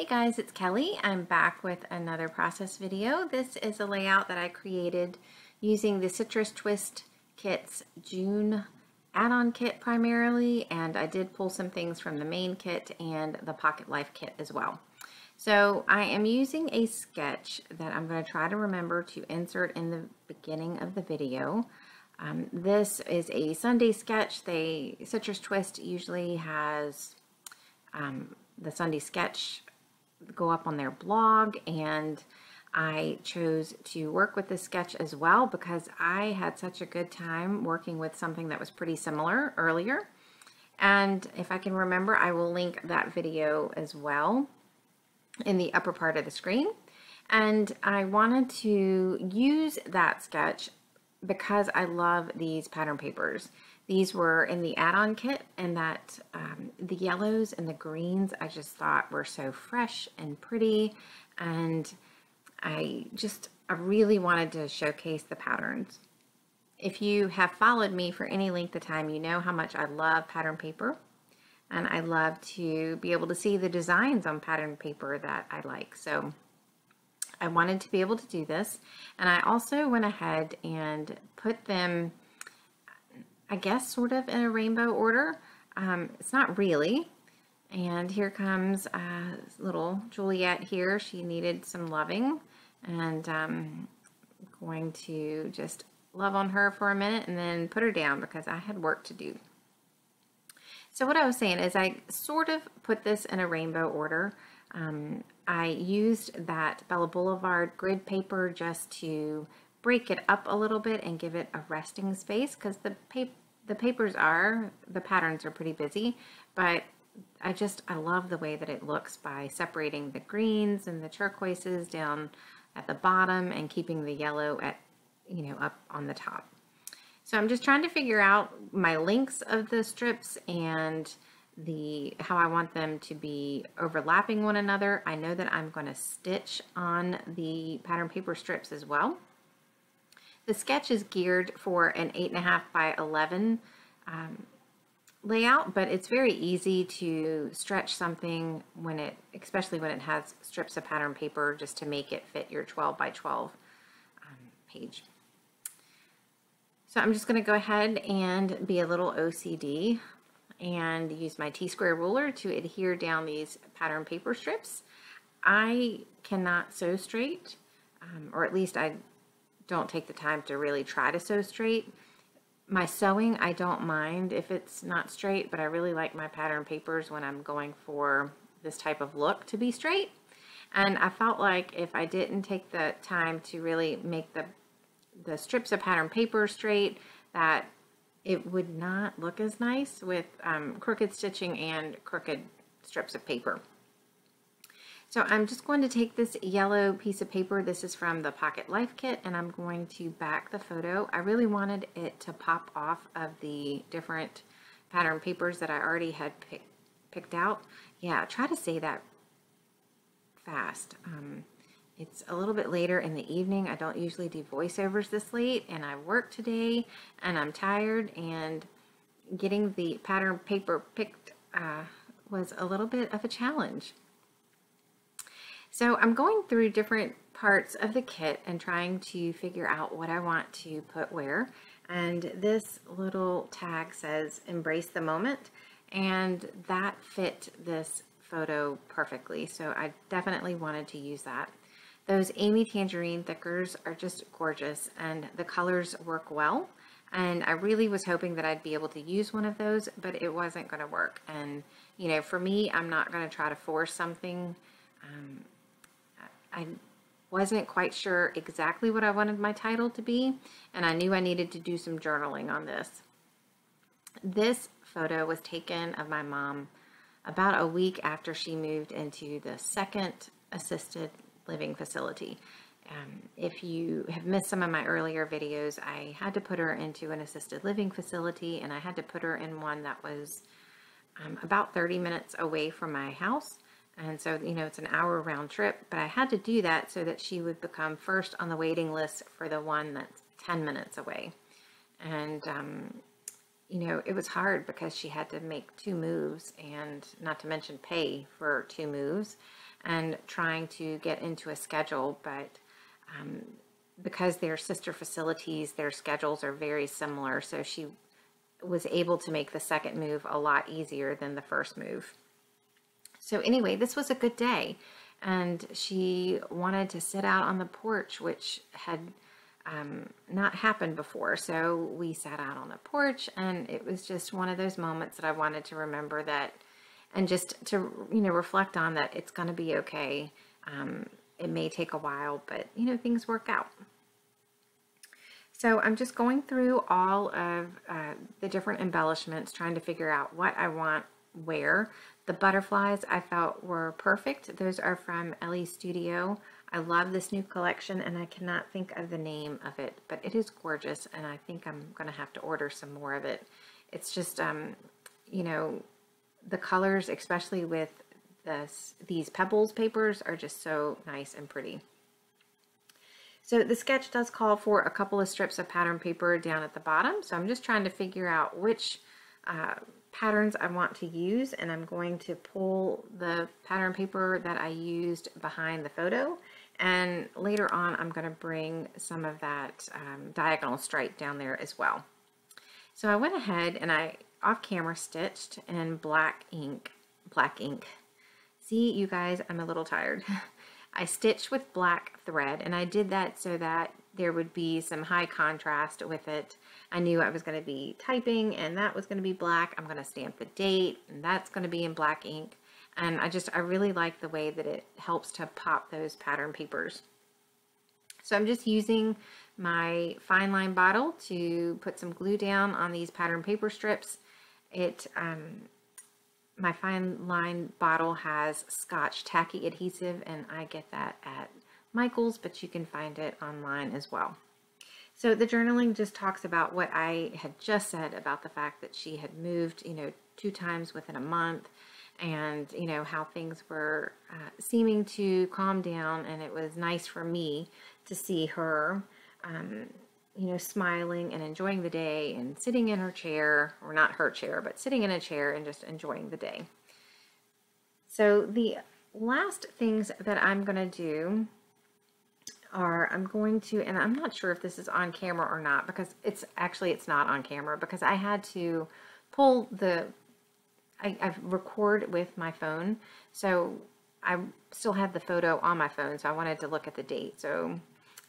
Hey guys, it's Kelly. I'm back with another process video. This is a layout that I created using the Citrus Twist Kit's June add-on kit primarily, and I did pull some things from the main kit and the Pocket Life kit as well. So I am using a sketch that I'm going to try to remember to insert in the beginning of the video. This is a Sunday sketch. Citrus Twist usually has the Sunday sketch go up on their blog, and I chose to work with this sketch as well because I had such a good time working with something that was pretty similar earlier. And if I can remember, I will link that video as well in the upper part of the screen. And I wanted to use that sketch because I love these pattern papers. These were in the add-on kit, and that the yellows and the greens I just thought were so fresh and pretty, and I really wanted to showcase the patterns. If you have followed me for any length of time, you know how much I love pattern paper, and I love to be able to see the designs on pattern paper that I like. So I wanted to be able to do this, and I also went ahead and put them, I guess, sort of in a rainbow order. It's not really. And here comes little Juliet here. She needed some loving, and I'm going to just love on her for a minute and then put her down because I had work to do. So what I was saying is I sort of put this in a rainbow order. I used that Bella Boulevard grid paper just to break it up a little bit and give it a resting space, because the patterns are pretty busy, but I love the way that it looks by separating the greens and the turquoises down at the bottom and keeping the yellow at, up on the top. So I'm just trying to figure out my lengths of the strips and how I want them to be overlapping one another. I know that I'm going to stitch on the pattern paper strips as well. The sketch is geared for an 8.5 by 11 layout, but it's very easy to stretch something especially when it has strips of pattern paper, just to make it fit your 12 by 12 page. So I'm just going to go ahead and be a little OCD and use my T-square ruler to adhere down these pattern paper strips. I cannot sew straight, or at least I don't take the time to really try to sew straight. My sewing, I don't mind if it's not straight, but I really like my pattern papers when I'm going for this type of look to be straight. And I felt like if I didn't take the time to really make the strips of pattern paper straight, that it would not look as nice with crooked stitching and crooked strips of paper. So I'm just going to take this yellow piece of paper. This is from the Pocket Life kit, and I'm going to back the photo. I really wanted it to pop off of the different pattern papers that I already had picked out. Yeah, try to say that fast. It's a little bit later in the evening. I don't usually do voiceovers this late, and I worked today, and I'm tired, and getting the pattern paper picked was a little bit of a challenge. So I'm going through different parts of the kit and trying to figure out what I want to put where. And this little tag says "Embrace the Moment," and that fit this photo perfectly. So I definitely wanted to use that. Those Amy Tangerine thickers are just gorgeous, and the colors work well. And I really was hoping that I'd be able to use one of those, but it wasn't going to work. And, for me, I'm not going to try to force something. I wasn't quite sure exactly what I wanted my title to be, and I knew I needed to do some journaling on this. This photo was taken of my mom about a week after she moved into the second assisted living facility. If you have missed some of my earlier videos, I had to put her into an assisted living facility, and I had to put her in one that was about 30 minutes away from my house. And so, it's an hour round trip, but I had to do that so that she would become first on the waiting list for the one that's 10 minutes away. And, it was hard because she had to make 2 moves, and not to mention pay for 2 moves. and trying to get into a schedule, but because they're sister facilities, their schedules are very similar, so she was able to make the second move a lot easier than the first move. So anyway, this was a good day, and she wanted to sit out on the porch, which had not happened before. So we sat out on the porch, and it was just one of those moments that I wanted to remember that, and just to, you know, reflect on that it's going to be okay. It may take a while, but, you know, things work out. So I'm just going through all of the different embellishments, trying to figure out what I want where. The butterflies I felt were perfect. Those are from Ellie Studio. I love this new collection, and I cannot think of the name of it, but it is gorgeous, and I think I'm going to have to order some more of it. It's just, you know, the colors, especially with these Pebbles papers, are just so nice and pretty. So the sketch does call for a couple of strips of pattern paper down at the bottom, so I'm just trying to figure out which patterns I want to use, and I'm going to pull the pattern paper that I used behind the photo, and later on I'm going to bring some of that diagonal stripe down there as well. So I went ahead and I off camera stitched in black ink. See, you guys, I'm a little tired. I stitched with black thread, and I did that so that there would be some high contrast with it. I knew I was going to be typing, and that was going to be black. I'm going to stamp the date, and that's going to be in black ink. And I really like the way that it helps to pop those pattern papers. So I'm just using my fine line bottle to put some glue down on these pattern paper strips. My fine line bottle has Scotch tacky adhesive, and I get that at Michael's, but you can find it online as well. So the journaling just talks about what I had just said about the fact that she had moved, you know, 2 times within a month, and, you know, how things were seeming to calm down, and it was nice for me to see her, you know, smiling and enjoying the day and sitting in her chair, or not her chair, but sitting in a chair and just enjoying the day. So the last things that I'm going to do are, I'm going to, and I'm not sure if this is on camera or not, because it's not on camera, because I had to pull I record with my phone, so I still have the photo on my phone, so I wanted to look at the date. So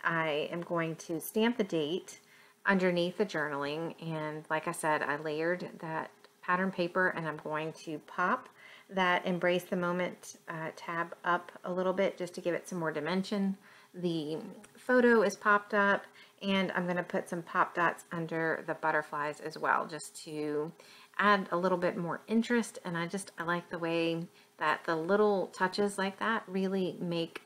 I am going to stamp the date underneath the journaling, and like I said, I layered that pattern paper, and I'm going to pop that Embrace the Moment tab up a little bit just to give it some more dimension. The photo is popped up, and I'm going to put some pop dots under the butterflies as well, just to add a little bit more interest. And I like the way that the little touches like that really make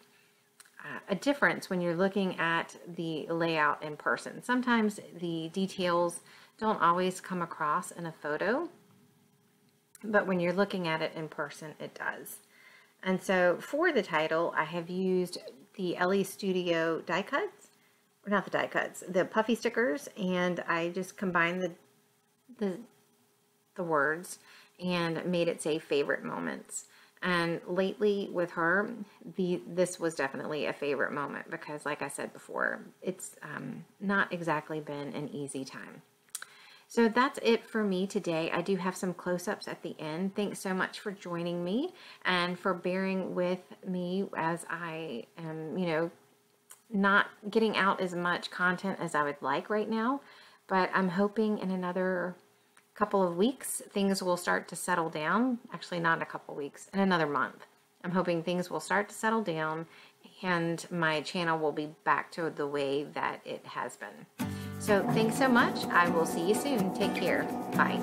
a difference when you're looking at the layout in person. Sometimes the details don't always come across in a photo, but when you're looking at it in person, it does. And so for the title, I have used the Ellie Studio die cuts, or not the die cuts, the puffy stickers, and I just combined the words and made it say favorite moments. And lately with her, this was definitely a favorite moment, because like I said before, it's not exactly been an easy time. So that's it for me today. I do have some close-ups at the end. Thanks so much for joining me and for bearing with me as I am, you know, not getting out as much content as I would like right now, but I'm hoping in another couple of weeks things will start to settle down. Actually, not in a couple of weeks, in another month. I'm hoping things will start to settle down and my channel will be back to the way that it has been. So thanks so much. I will see you soon. Take care. Bye.